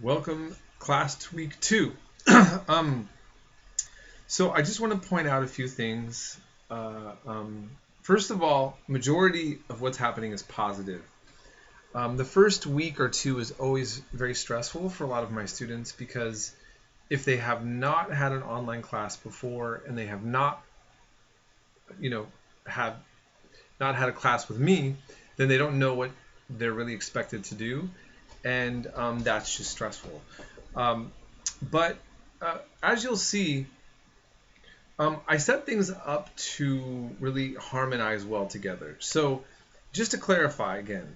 Welcome, class, to week 2. um, so I just want to point out a few things. First of all, majority of what's happening is positive. The first week or two is always very stressful for a lot of my students because if they have not had an online class before and they have not, you know, had not had a class with me, then they don't know what they're really expected to do, and that's just stressful. Um, but as you'll see, I set things up to really harmonize well together. So just to clarify again,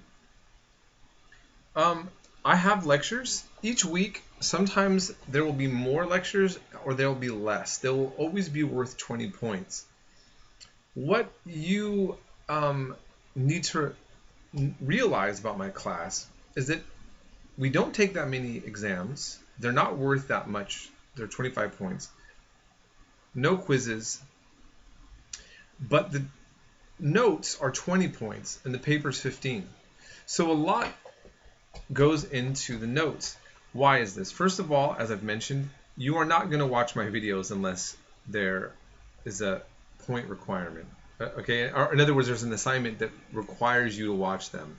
um, I have lectures each week. Sometimes there will be more lectures or there will be less. They will always be worth 20 points. What you need to realize about my class is that we don't take that many exams. They're not worth that much. They're 25 points. No quizzes, but the notes are 20 points and the paper's 15. So a lot goes into the notes. Why is this? First of all, as I've mentioned, you are not going to watch my videos unless there is a point requirement. Okay, or in other words, there's an assignment that requires you to watch them.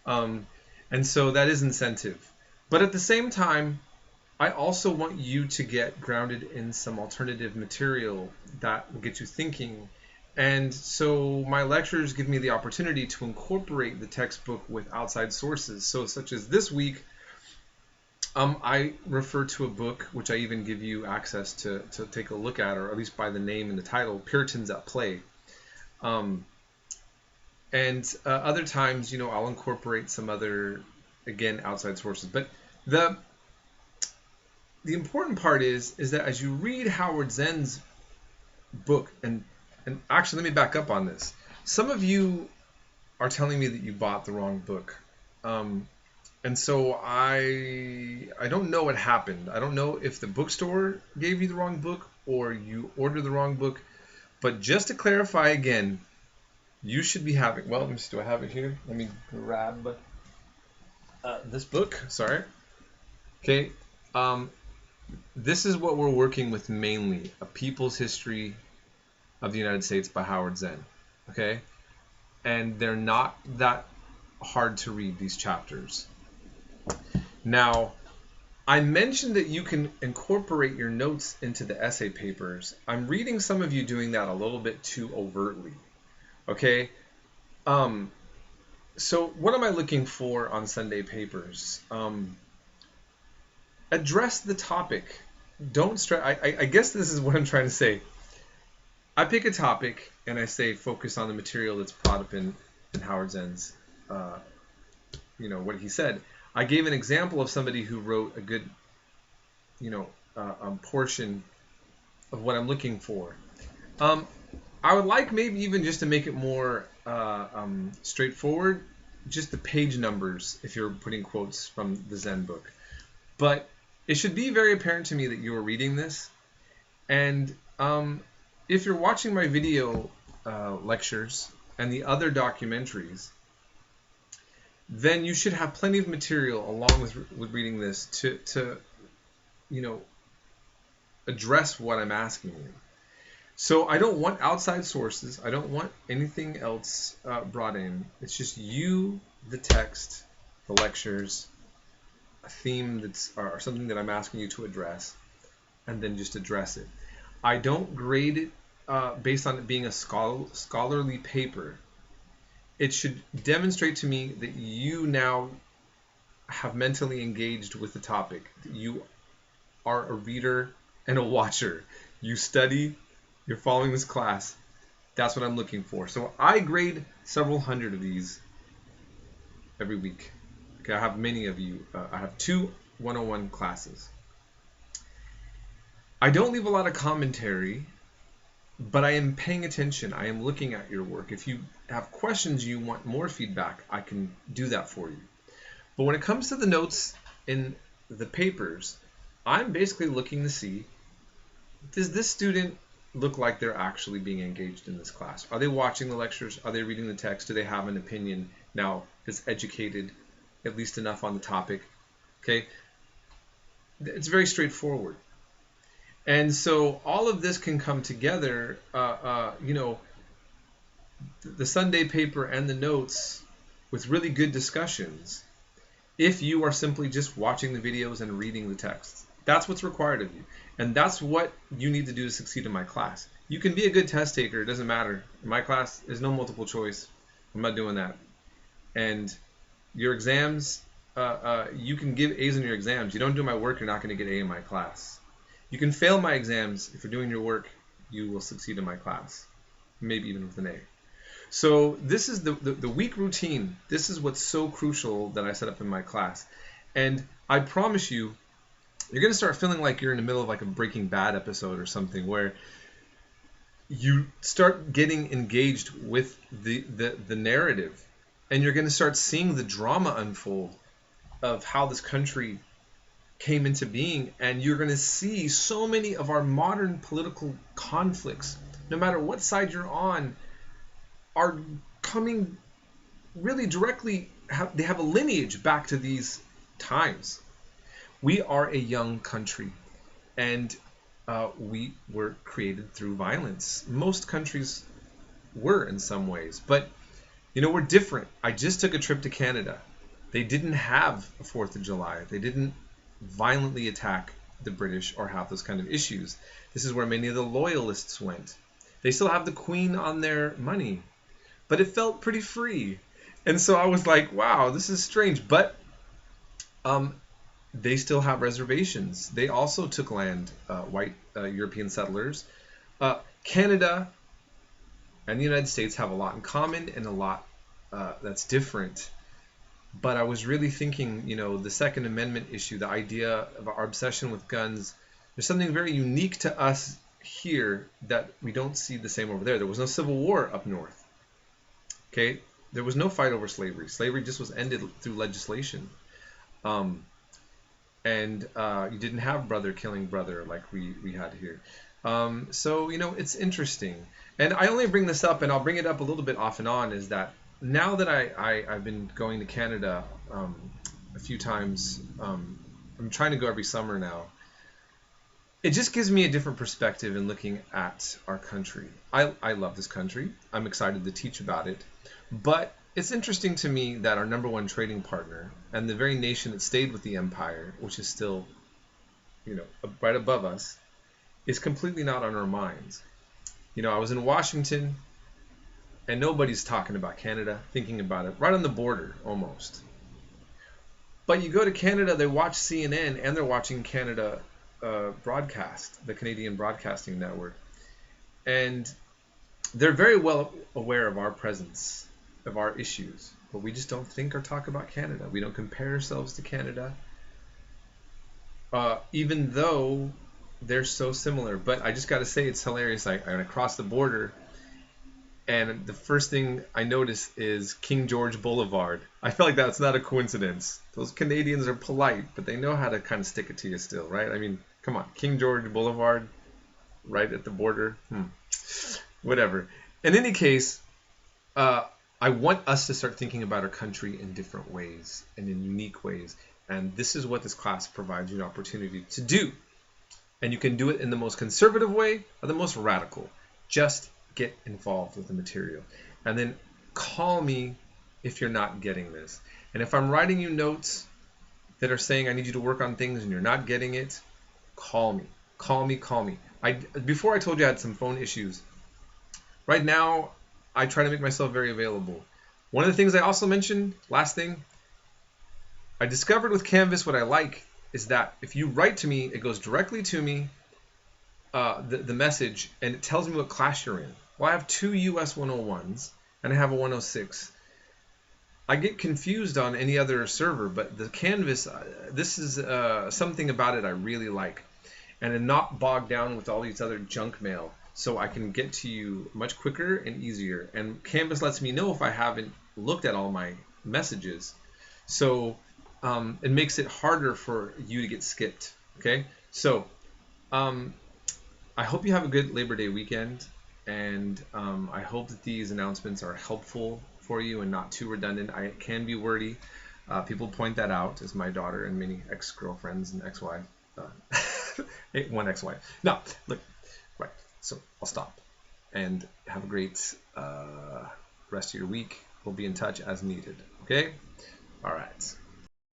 And so that is incentive. But at the same time, I also want you to get grounded in some alternative material that will get you thinking. And so my lectures give me the opportunity to incorporate the textbook with outside sources. So such as this week, I refer to a book, which I even give you access to take a look at, or at least by the name and the title, Puritans at Play. And other times, I'll incorporate some other, again, outside sources. But the important part is that as you read Howard Zenn's book, and actually, let me back up on this. Some of you are telling me that you bought the wrong book. And so I don't know what happened. I don't know if the bookstore gave you the wrong book or you ordered the wrong book. But just to clarify again, you should be having, well, let me see, do I have it here? Let me grab this book. Sorry. Okay. This is what we're working with mainly, A People's History of the United States by Howard Zenn. Okay? And they're not that hard to read, these chapters. Now, I mentioned that you can incorporate your notes into the essay papers. I'm reading some of you doing that a little bit too overtly. Okay? So what am I looking for on Sunday papers? Address the topic. Don't stress. I guess this is what I'm trying to say. I pick a topic and I say focus on the material that's brought up in Howard Zenn's, what he said. I gave an example of somebody who wrote a good, portion of what I'm looking for. I would like maybe even just to make it more straightforward, just the page numbers if you're putting quotes from the Zen book. But it should be very apparent to me that you are reading this. And if you're watching my video lectures and the other documentaries, then you should have plenty of material along with reading this to address what I'm asking you. So I don't want outside sources. I don't want anything else brought in. It's just you, the text, the lectures, a theme or something that I'm asking you to address, and then just address it. I don't grade it based on it being a scholarly paper. It should demonstrate to me that you now have mentally engaged with the topic. You are a reader and a watcher. You study. You're following this class. That's what I'm looking for. So I grade several hundred of these every week. Okay, I have many of you. I have 2 101 classes. I don't leave a lot of commentary, but I am paying attention. I am looking at your work. If you have questions, you want more feedback, I can do that for you. But when it comes to the notes in the papers, I'm basically looking to see, does this student look like they're actually being engaged in this class? Are they watching the lectures? Are they reading the text? Do they have an opinion now that's educated, at least enough on the topic? Okay. it's very straightforward. And so all of this can come together, the Sunday paper and the notes with really good discussions if you are simply just watching the videos and reading the texts. That's what's required of you. And that's what you need to do to succeed in my class. You can be a good test taker. It doesn't matter. In my class, there's no multiple choice. I'm not doing that. And your exams, you can give A's in your exams. You don't do my work, you're not going to get A in my class. You can fail my exams. If you're doing your work, you will succeed in my class. Maybe even with an A. So this is the week routine. This is what's so crucial that I set up in my class. And I promise you, you're going to start feeling like you're in the middle of like a Breaking Bad episode or something, where you start getting engaged with the narrative, and you're going to start seeing the drama unfold of how this country came into being. And you're going to see so many of our modern political conflicts, no matter what side you're on, are coming really directly, they have a lineage back to these times. We are a young country, and we were created through violence. Most countries were in some ways, but we're different. I just took a trip to Canada. They didn't have a 4th of July. They didn't violently attack the British or have those kind of issues. This is where many of the loyalists went. They still have the Queen on their money, but it felt pretty free. And so I was like, wow, this is strange. But they still have reservations. They also took land, white European settlers. Canada and the United States have a lot in common and a lot that's different. But I was really thinking, the Second Amendment issue, the idea of our obsession with guns, there's something very unique to us here that we don't see the same over there. There was no Civil War up north. Okay, there was no fight over slavery. Slavery just was ended through legislation. And you didn't have brother killing brother like we had here. So, it's interesting. And I only bring this up, and I'll bring it up a little bit off and on, is that now that I've been going to Canada a few times, I'm trying to go every summer now, it just gives me a different perspective in looking at our country. I love this country. I'm excited to teach about it. But it's interesting to me that our number one trading partner and the very nation that stayed with the empire, which is still, right above us, is completely not on our minds. I was in Washington, and nobody's talking about Canada, thinking about it, right on the border almost. But you go to Canada, they watch CNN, and they're watching Canada broadcast, the Canadian Broadcasting Network. And they're very well aware of our presence, of our issues, but we just don't think or talk about Canada. We don't compare ourselves to Canada, even though they're so similar. But I just got to say, it's hilarious. I'm going to cross the border, and the first thing I notice is King George Boulevard. I feel like that's not a coincidence. Those Canadians are polite, but they know how to kind of stick it to you still, right? I mean, come on, King George Boulevard, right at the border. Whatever. In any case, I want us to start thinking about our country in different ways and in unique ways. And this is what this class provides you an opportunity to do. And you can do it in the most conservative way or the most radical. Just get involved with the material. And then call me if you're not getting this. And if I'm writing you notes that are saying I need you to work on things and you're not getting it, call me. Call me. Before I told you I had some phone issues. Right now, I try to make myself very available. One of the things I also mentioned, last thing, I discovered with Canvas what I like is that if you write to me, it goes directly to me, the message, and it tells me what class you're in. Well, I have 2 US 101s, and I have a 106. I get confused on any other server, but the Canvas, this is something about it I really like. And I'm not bogged down with all these other junk mail. So I can get to you much quicker and easier. And Canvas lets me know if I haven't looked at all my messages. So it makes it harder for you to get skipped. Okay? So I hope you have a good Labor Day weekend. And I hope that these announcements are helpful for you and not too redundant. I can be wordy. People point that out, as my daughter and many ex-girlfriends and ex-wives one ex-wife. No, look, right. So I'll stop, and have a great rest of your week. We'll be in touch as needed. Okay. All right.